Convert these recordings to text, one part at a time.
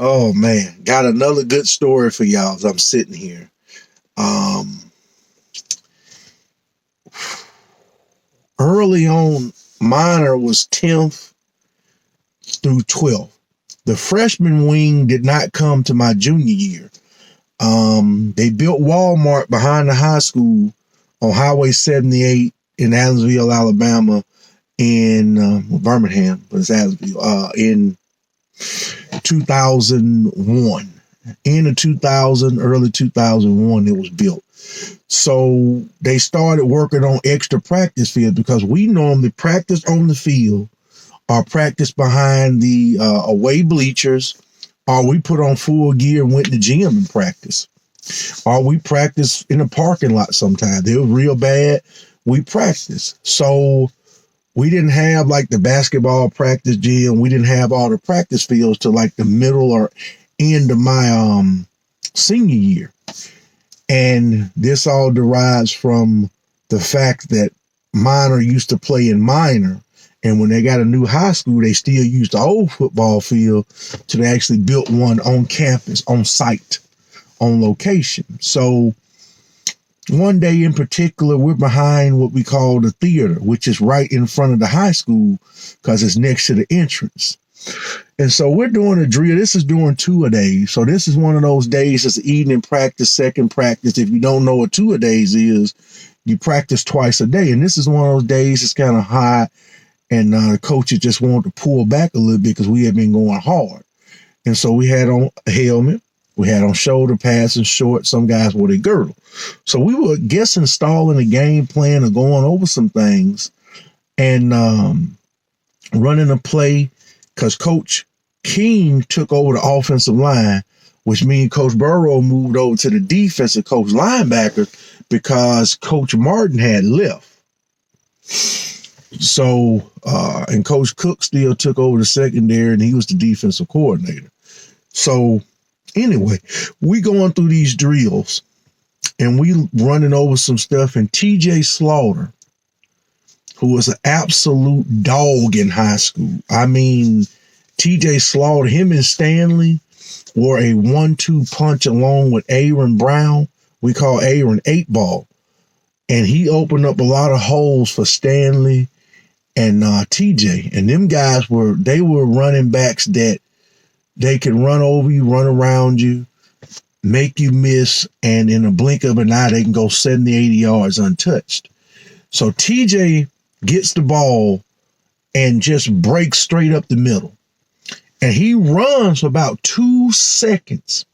Oh man, got another good story for y'all as I'm sitting here. Um, Early on, minor was 10th through 12th. The freshman wing did not come to my junior year. They built Walmart behind the high school on Highway 78 in Adamsville, Alabama, in Birmingham, but it's Adamsville, in 2001. End of 2000, early 2001, it was built. So they started working on extra practice fields because we normally practice on the field or practice behind the away bleachers, or we put on full gear and went to the gym and practice, or we practice in the parking lot sometimes. They were real bad. We practice. So we didn't have like the basketball practice gym. We didn't have all the practice fields till like the middle or end of my senior year. And this all derives from the fact that minor used to play in minor. And when they got a new high school, they still used the old football field. So they actually built one on campus, on site, on location. So one day in particular, we're behind what we call the theater, which is right in front of the high school because it's next to the entrance. And so we're doing a drill. This is during two-a-days. So this is one of those days. It's evening practice, second practice. If you don't know what two-a-days is, you practice twice a day. And this is one of those days it's kind of hot. And the coaches just wanted to pull back a little bit because we had been going hard. And so we had on a helmet. We had on shoulder pads and shorts. Some guys wore their girdle. So we were installing a game plan or going over some things and running a play because Coach King took over the offensive line, which means Coach Burrow moved over to the defensive coach linebacker because Coach Martin had left. So, and Coach Cook still took over the secondary and he was the defensive coordinator. So anyway, we going through these drills and we running over some stuff, and TJ Slaughter, who was an absolute dog in high school. I mean, TJ Slaughter, him and Stanley were a 1-2 punch along with Aaron Brown. We call Aaron 8-ball. And he opened up a lot of holes for Stanley and TJ. And them guys were running backs that they could run over you, run around you, make you miss, and in a blink of an eye, they can go 70, 80 yards untouched. So TJ gets the ball and just breaks straight up the middle. And he runs for about 2 seconds.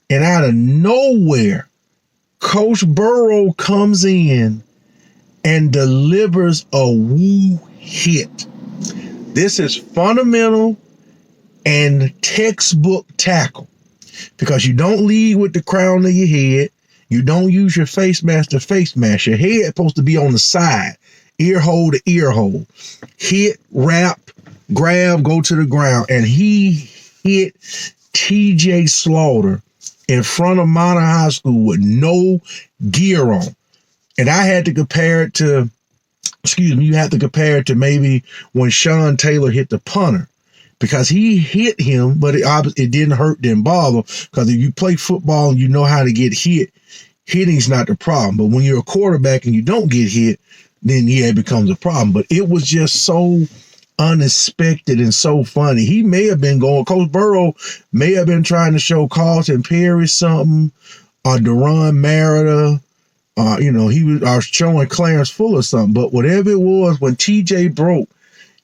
And out of nowhere, Coach Burrow comes in and delivers a woo hit. This is fundamental and textbook tackle because you don't lead with the crown of your head. You don't use your face mask to face mask. Your head is supposed to be on the side, ear hole to ear hole. Hit, wrap, grab, go to the ground. And he hit TJ Slaughter in front of Minor High School with no gear on. And I had to compare it to, you have to compare it to maybe when Sean Taylor hit the punter, because he hit him, but it didn't hurt, didn't bother. Because if you play football and you know how to get hit, hitting's not the problem. But when you're a quarterback and you don't get hit, then yeah, it becomes a problem. But it was just so unexpected and so funny. He may have been Coach Burrow may have been trying to show Carlton Perry something, or Deron Merida, he was showing Clarence Fuller something. But whatever it was, when TJ broke,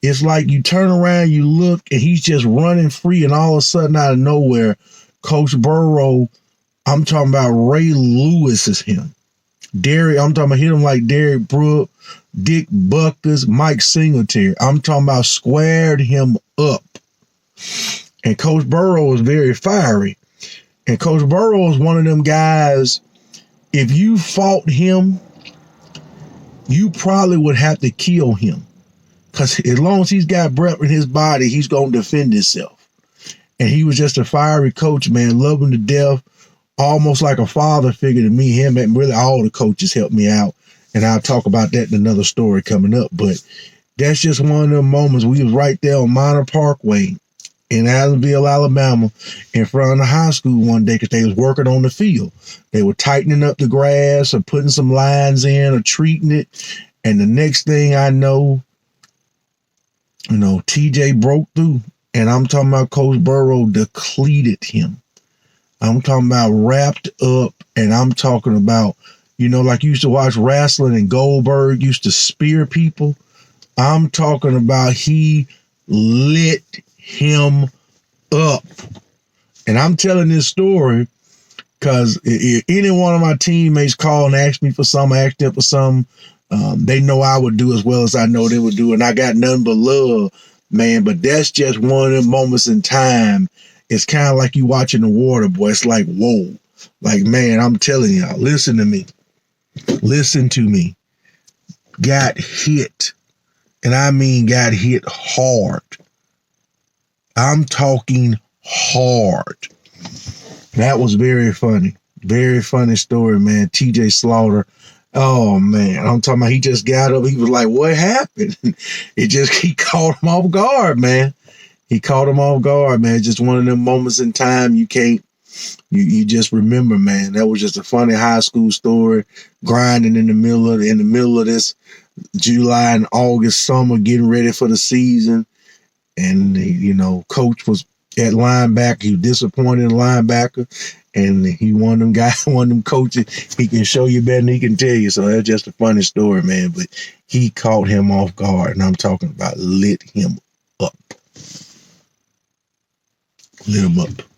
it's like you turn around, you look, and he's just running free, and all of a sudden, out of nowhere, Coach Burrow, I'm talking about Ray Lewis is him. I'm talking about hit him like Derek Brooke, Dick Buckers, Mike Singletary. I'm talking about squared him up. And Coach Burrow is very fiery. And Coach Burrow is one of them guys, if you fought him, you probably would have to kill him. Because as long as he's got breath in his body, he's going to defend himself. And he was just a fiery coach, man. Love him to death. Almost like a father figure to me. Him and really all the coaches helped me out. And I'll talk about that in another story coming up. But that's just one of them moments. We was right there on Minor Parkway. in Allenville, Alabama, in front of the high school one day because they was working on the field. They were tightening up the grass or putting some lines in or treating it. And the next thing I know, TJ broke through. And I'm talking about Coach Burrow depleted him. I'm talking about wrapped up. And I'm talking about, like you used to watch wrestling and Goldberg used to spear people. I'm talking about he lit him up. And I'm telling this story because if any one of my teammates call and ask me for something, ask them for something, they know I would do as well as I know they would do. And I got nothing but love, man. But that's just one of the moments in time. It's kind of like you watching The Water Boy. It's like, whoa. Like, man, I'm telling y'all, listen to me. Listen to me. Got hit. And I mean got hit hard. I'm talking hard. That was very funny. Very funny story, man. TJ Slaughter. Oh, man. I'm talking about he just got up. He was like, what happened? He caught him off guard, man. He caught him off guard, man. Just one of them moments in time you can't, you just remember, man. That was just a funny high school story. Grinding in the middle of this July and August summer, getting ready for the season. And, coach was at linebacker. He was disappointed in linebacker. And he one of them coaches, he can show you better than he can tell you. So that's just a funny story, man. But he caught him off guard. And I'm talking about lit him up. Lit him up.